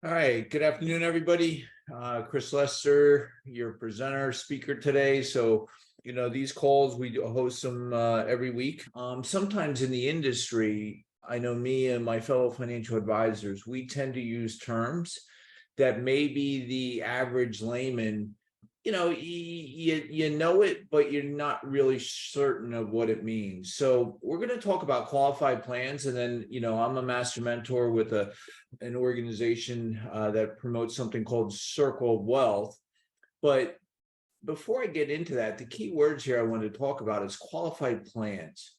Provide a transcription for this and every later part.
All right, good afternoon, everybody. Chris Lester, your presenter, speaker today. So, these calls, we host them every week. Sometimes in the industry, I know me and my fellow financial advisors, we tend to use terms that maybe the average layman, you know it, but you're not really certain of what it means. So we're going to talk about qualified plans, and then I'm a master mentor with an organization that promotes something called Circle of Wealth. But before I get into that, the key words here I want to talk about is qualified plans.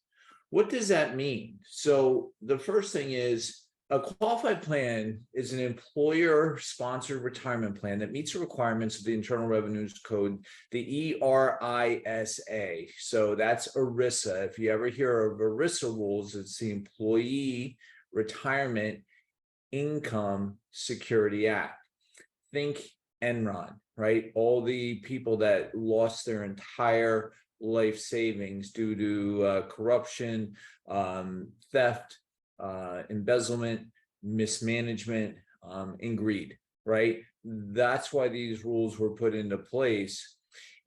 What does that mean? So the first thing is, a qualified plan is an employer-sponsored retirement plan that meets the requirements of the Internal Revenues Code, the ERISA. So that's ERISA. If you ever hear of ERISA rules, it's the Employee Retirement Income Security Act. Think Enron, right? All the people that lost their entire life savings due to corruption, theft, embezzlement, mismanagement, and greed, right? That's why these rules were put into place.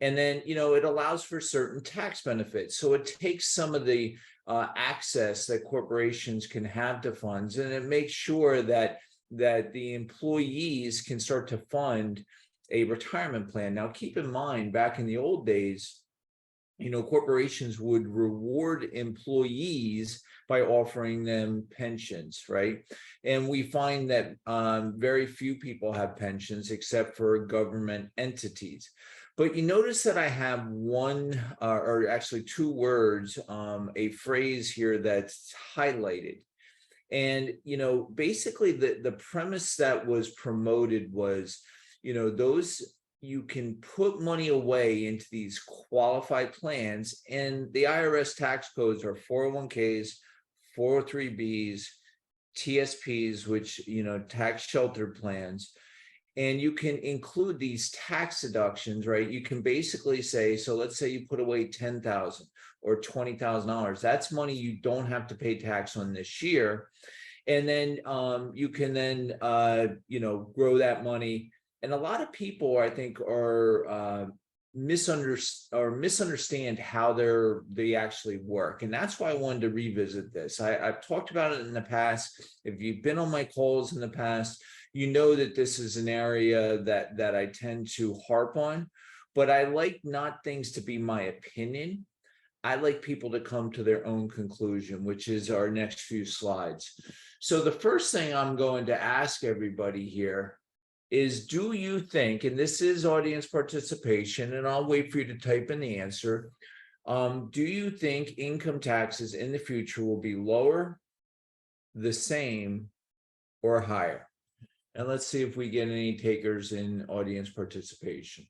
And then, it allows for certain tax benefits. So it takes some of the access that corporations can have to funds, and it makes sure that the employees can start to fund a retirement plan. Now, keep in mind, back in the old days, corporations would reward employees by offering them pensions, right? And we find that very few people have pensions except for government entities. But you notice that I have one, or actually two words, a phrase here that's highlighted. And, basically the premise that was promoted was, those you can put money away into these qualified plans, and the IRS tax codes are 401ks, 403bs, TSPs, which, tax sheltered plans. And you can include these tax deductions, right? You can basically say, so let's say you put away $10,000 or $20,000. That's money you don't have to pay tax on this year. And then you can then, grow that money. And a lot of people, I think, are misunderstand how they actually work. And that's why I wanted to revisit this. I've talked about it in the past. If you've been on my calls in the past, you know that this is an area that I tend to harp on, but I like not things to be my opinion. I like people to come to their own conclusion, which is our next few slides. So the first thing I'm going to ask everybody here is, do you think, and this is audience participation, and I'll wait for you to type in the answer, do you think income taxes in the future will be lower, the same, or higher? And let's see if we get any takers in audience participation.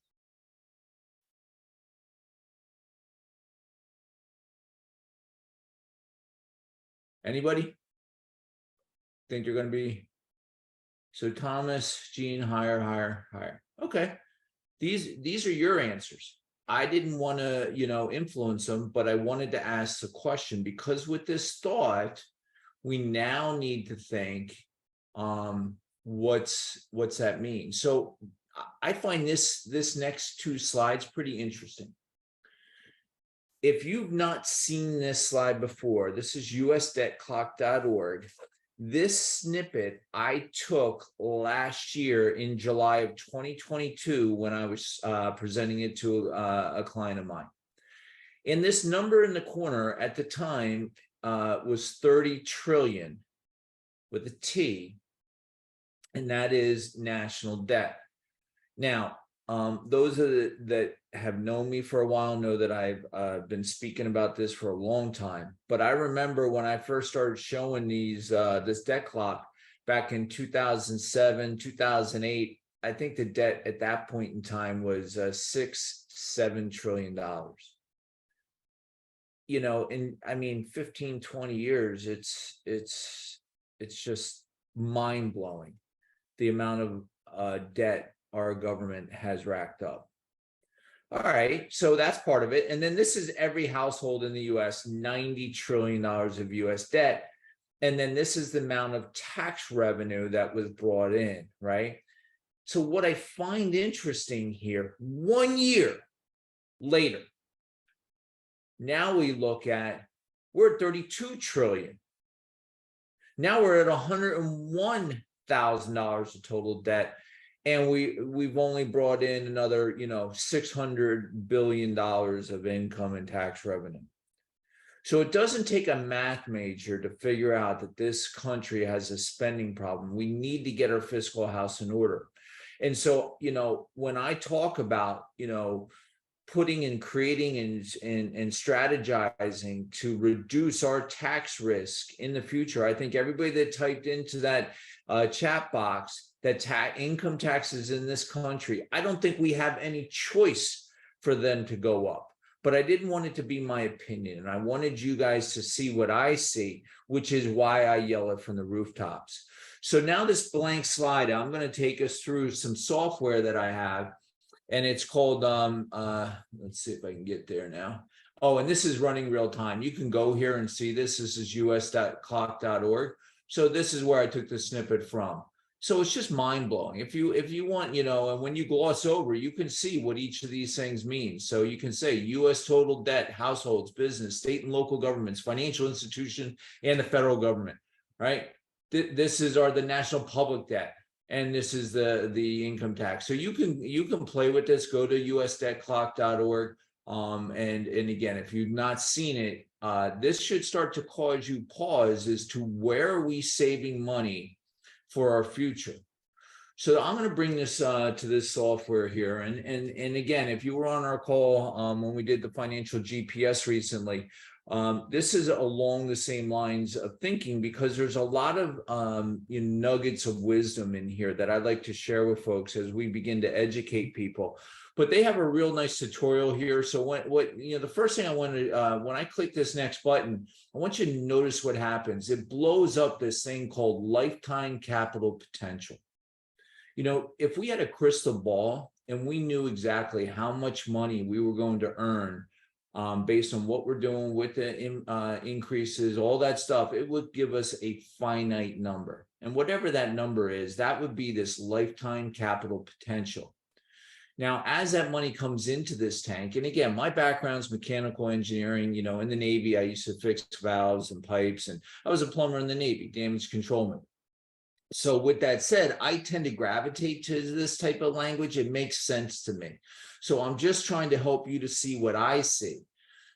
Anybody think they're going to be? So Thomas, Gene, higher, higher, higher. Okay. These are your answers. I didn't want to, influence them, but I wanted to ask the question, because with this thought, we now need to think, what's that mean? So I find this next two slides pretty interesting. If you've not seen this slide before, this is usdebtclock.org. This snippet I took last year in July of 2022 when I was presenting it to a client of mine. And this number in the corner at the time was 30 trillion with a T, and that is national debt. Now, those that have known me for a while know that I've been speaking about this for a long time. But I remember when I first started showing this debt clock back in 2007, 2008, I think the debt at that point in time was $6-7 trillion. And I mean, 15, 20 years, it's just mind blowing, the amount of debt our government has racked up. All right, so that's part of it. And then this is every household in the US, $90 trillion of US debt. And then this is the amount of tax revenue that was brought in, right? So what I find interesting here, 1 year later, now we look at, we're at 32 trillion. Now we're at $101,000 of total debt. And we've only brought in another, $600 billion of income and tax revenue. So it doesn't take a math major to figure out that this country has a spending problem. We need to get our fiscal house in order. And so, when I talk about, putting and creating and strategizing to reduce our tax risk in the future, I think everybody that typed into that chat box that income taxes in this country, I don't think we have any choice for them to go up. But I didn't want it to be my opinion. And I wanted you guys to see what I see, which is why I yell it from the rooftops. So now this blank slide, I'm going to take us through some software that I have. And it's called, let's see if I can get there now. Oh, and this is running real time. You can go here and see this. This is us.clock.org. So this is where I took the snippet from. So it's just mind blowing. If you want, and when you gloss over, you can see what each of these things means. So you can say U.S. total debt, households, business, state and local governments, financial institution, and the federal government, right? This is the national public debt, and this is the income tax. So you can play with this. Go to usdebtclock.org. And again, if you've not seen it, this should start to cause you pause as to where are we saving money for our future. So I'm going to bring this to this software here. And again, if you were on our call when we did the financial GPS recently, this is along the same lines of thinking, because there's a lot of nuggets of wisdom in here that I'd like to share with folks as we begin to educate people. But they have a real nice tutorial here. So the first thing I wanted, when I click this next button, I want you to notice what happens. It blows up this thing called lifetime capital potential. If we had a crystal ball and we knew exactly how much money we were going to earn based on what we're doing with the increases, all that stuff, it would give us a finite number. And whatever that number is, that would be this lifetime capital potential. Now, as that money comes into this tank, and again, my background's mechanical engineering, in the Navy, I used to fix valves and pipes, and I was a plumber in the Navy, damage controlman. So with that said, I tend to gravitate to this type of language. It makes sense to me. So I'm just trying to help you to see what I see.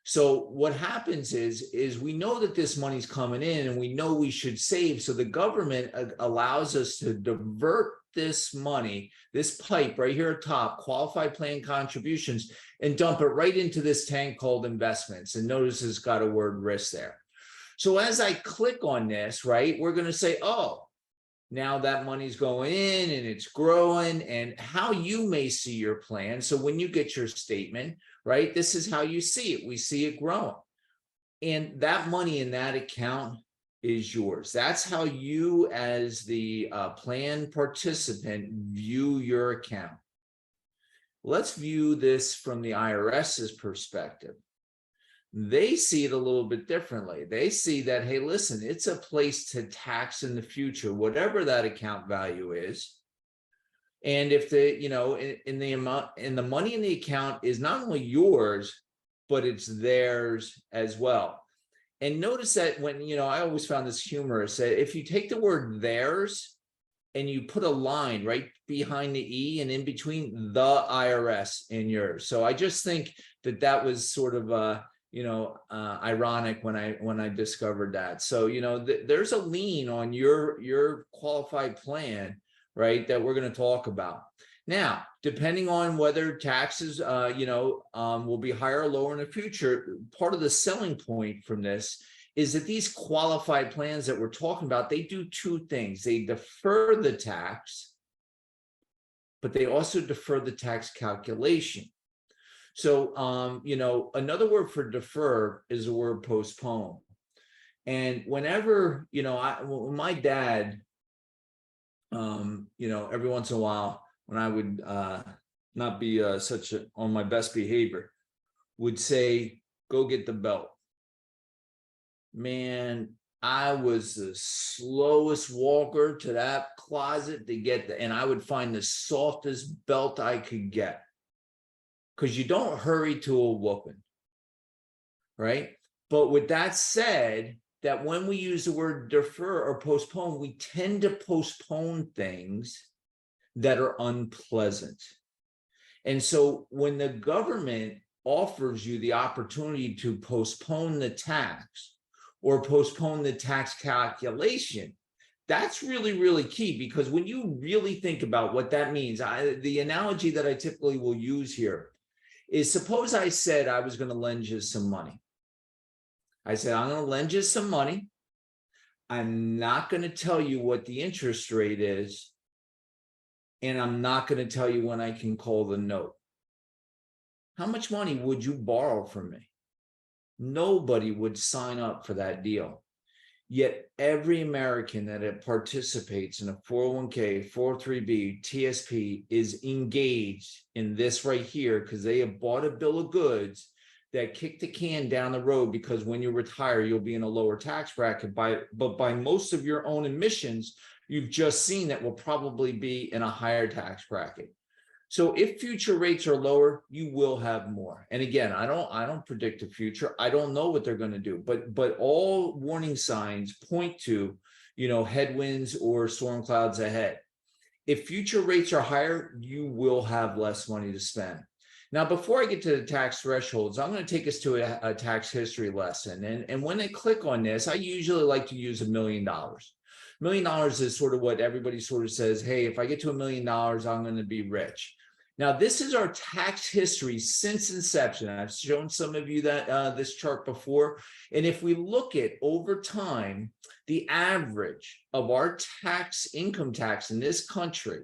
So what happens is we know that this money's coming in and we know we should save. So the government allows us to divert this money, this pipe right here at top, qualified plan contributions, and dump it right into this tank called investments. And notice it's got a word risk there. So as I click on this, right, we're going to say, oh, now that money's going in and it's growing, and how you may see your plan. So when you get your statement, right, this is how you see it. We see it growing. And that money in that account is yours. That's how you, as the plan participant, view your account. Let's view this from the IRS's perspective. They see it a little bit differently. They see that, hey, listen, it's a place to tax in the future, whatever that account value is. And if the money in the account is not only yours, but it's theirs as well. And notice that when, I always found this humorous, that if you take the word theirs and you put a line right behind the E and in between the IRS and yours. So I just think that was sort of ironic when I discovered that. So, there's a lien on your qualified plan, right, that we're going to talk about. Now, depending on whether taxes, will be higher or lower in the future, part of the selling point from this is that these qualified plans that we're talking about, they do two things. They defer the tax, but they also defer the tax calculation. So, another word for defer is the word postpone. And whenever, my dad, every once in a while, when I would not be on my best behavior, would say, go get the belt. Man, I was the slowest walker to that closet to get and I would find the softest belt I could get. Because you don't hurry to a whooping, right? But with that said, that when we use the word defer or postpone, we tend to postpone things that are unpleasant. And so when the government offers you the opportunity to postpone the tax or postpone the tax calculation, that's really, really key, because when you really think about what that means, the analogy that I typically will use here is, suppose I said I was going to lend you some money. I said, I'm going to lend you some money. I'm not going to tell you what the interest rate is, and I'm not going to tell you when I can call the note. How much money would you borrow from me? Nobody would sign up for that deal. Yet every American that participates in a 401k, 403b, TSP is engaged in this right here because they have bought a bill of goods that kick the can down the road, because when you retire, you'll be in a lower tax bracket. But by most of your own admissions, you've just seen that will probably be in a higher tax bracket. So if future rates are lower, you will have more. And again, I don't predict the future. I don't know what they're going to do, but all warning signs point to, headwinds or storm clouds ahead. If future rates are higher, you will have less money to spend. Now, before I get to the tax thresholds, I'm going to take us to a tax history lesson. And when I click on this, I usually like to use $1 million. $1 million is sort of what everybody sort of says, hey, if I get to $1 million, I'm going to be rich. Now, this is our tax history since inception. I've shown some of you that this chart before. And if we look at over time, the average of our income tax in this country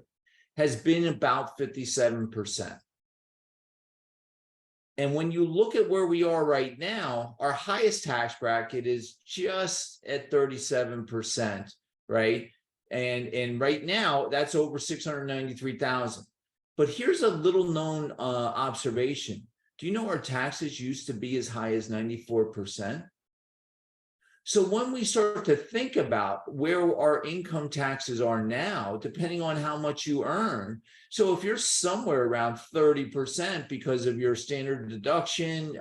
has been about 57%. And when you look at where we are right now, our highest tax bracket is just at 37%, right? And right now, that's over 693,000. But here's a little known observation. Do you know our taxes used to be as high as 94%? So when we start to think about where our income taxes are now, depending on how much you earn, so if you're somewhere around 30% because of your standard deduction,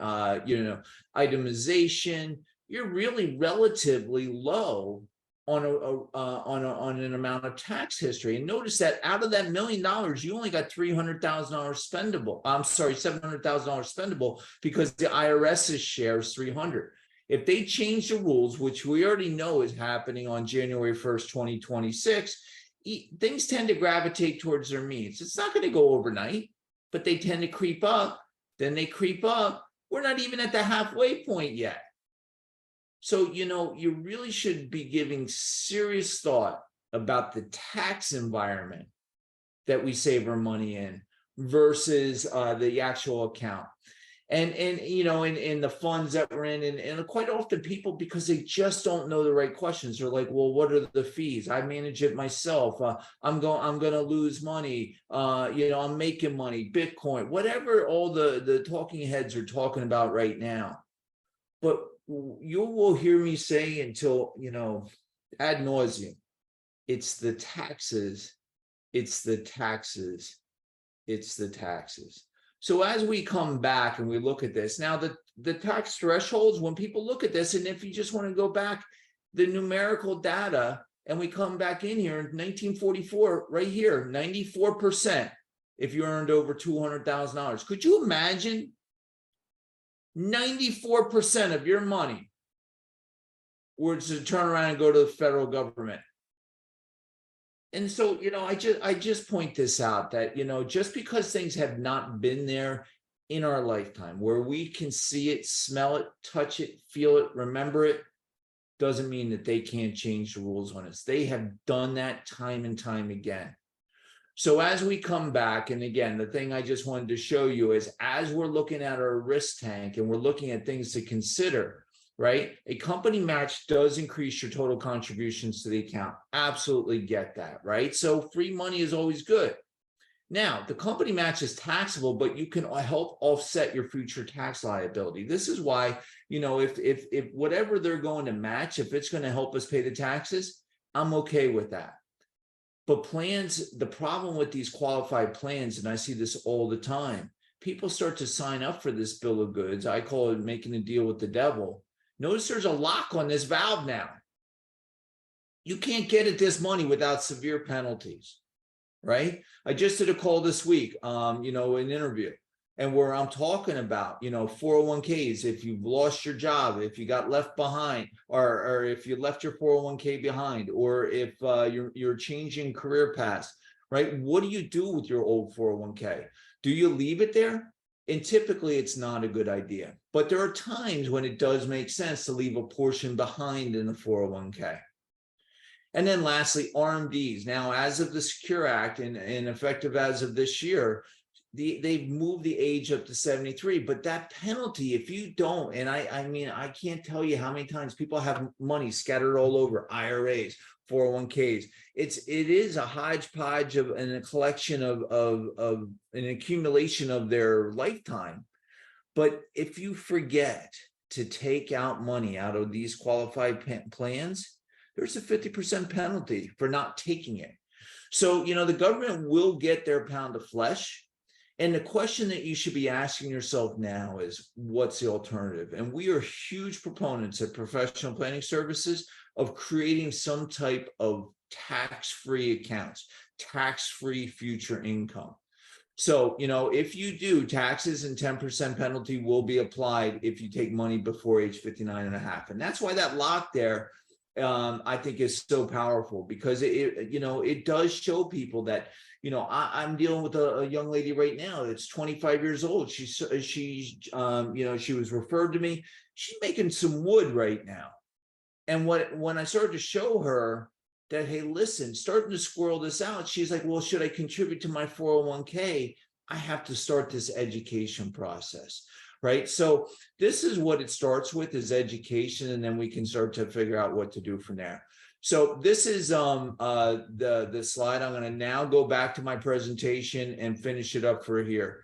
itemization, you're really relatively low on an amount of tax history. And notice that out of that $1 million, you only got $300,000 spendable. I'm sorry, $700,000 spendable, because the IRS's share is $300,000. If they change the rules, which we already know is happening on January 1st, 2026, things tend to gravitate towards their means. It's not going to go overnight, but they tend to creep up. Then they creep up. We're not even at the halfway point yet. So, you really should be giving serious thought about the tax environment that we save our money in versus the actual account. And in the funds that we're in, and quite often people, because they just don't know the right questions, they're like, well, what are the fees? I manage it myself. I'm going to lose money. I'm making money, Bitcoin, whatever all the talking heads are talking about right now. But you will hear me say until, ad nauseum, it's the taxes, it's the taxes, it's the taxes. So as we come back and we look at this, now the tax thresholds, when people look at this, and if you just want to go back, the numerical data, and we come back in here in 1944, right here, 94% if you earned over $200,000. Could you imagine 94% of your money were to turn around and go to the federal government? And so, I just point this out that, just because things have not been there in our lifetime, where we can see it, smell it, touch it, feel it, remember it, doesn't mean that they can't change the rules on us. They have done that time and time again. So as we come back, and again, the thing I just wanted to show you is, as we're looking at our risk tank and we're looking at things to consider, right? A company match does increase your total contributions to the account. Absolutely get that, right? So free money is always good. Now, the company match is taxable, but you can help offset your future tax liability. This is why, if whatever they're going to match, if it's going to help us pay the taxes, I'm okay with that. But plans, the problem with these qualified plans, and I see this all the time, people start to sign up for this bill of goods. I call it making a deal with the devil. Notice there's a lock on this valve now. You can't get at this money without severe penalties, right? I just did a call this week, an interview, and where I'm talking about, 401ks, if you've lost your job, if you got left behind, or if you left your 401k behind, or if you're changing career paths, right? What do you do with your old 401k? Do you leave it there? And typically it's not a good idea, but there are times when it does make sense to leave a portion behind in the 401k. And then lastly, RMDs. Now, as of the Secure Act and effective as of this year, they've moved the age up to 73, but that penalty, if you don't, and I can't tell you how many times people have money scattered all over IRAs, 401ks. It is a hodgepodge of and a collection of an accumulation of their lifetime. But if you forget to take out money out of these qualified plans, there's a 50% penalty for not taking it. So, the government will get their pound of flesh. And the question that you should be asking yourself now is, what's the alternative? And we are huge proponents at Professional Planning Services of creating some type of tax-free accounts, tax-free future income. So, if you do, taxes and 10% penalty will be applied if you take money before age 59 and a half. And that's why that lock there, I think, is so powerful, because it does show people that, I'm dealing with a young lady right now that's 25 years old. She was referred to me. She's making some wood right now. And when I started to show her that, hey, listen, starting to squirrel this out, she's like, well, should I contribute to my 401k? I have to start this education process, right? So this is what it starts with, is education, and then we can start to figure out what to do from there. So this is the slide. I'm going to now go back to my presentation and finish it up for here.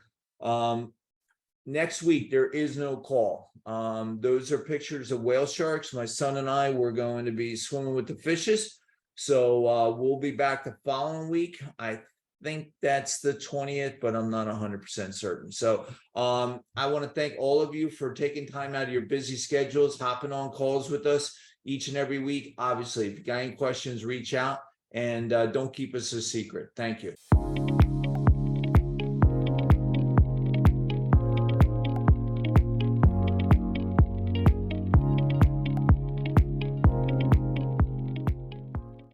Next week, there is no call. Those are pictures of whale sharks. My son and I were going to be swimming with the fishes. So we'll be back the following week. I think that's the 20th, but I'm not 100% certain. So I want to thank all of you for taking time out of your busy schedules, hopping on calls with us each and every week. Obviously, if you got any questions, reach out, and don't keep us a secret. Thank you.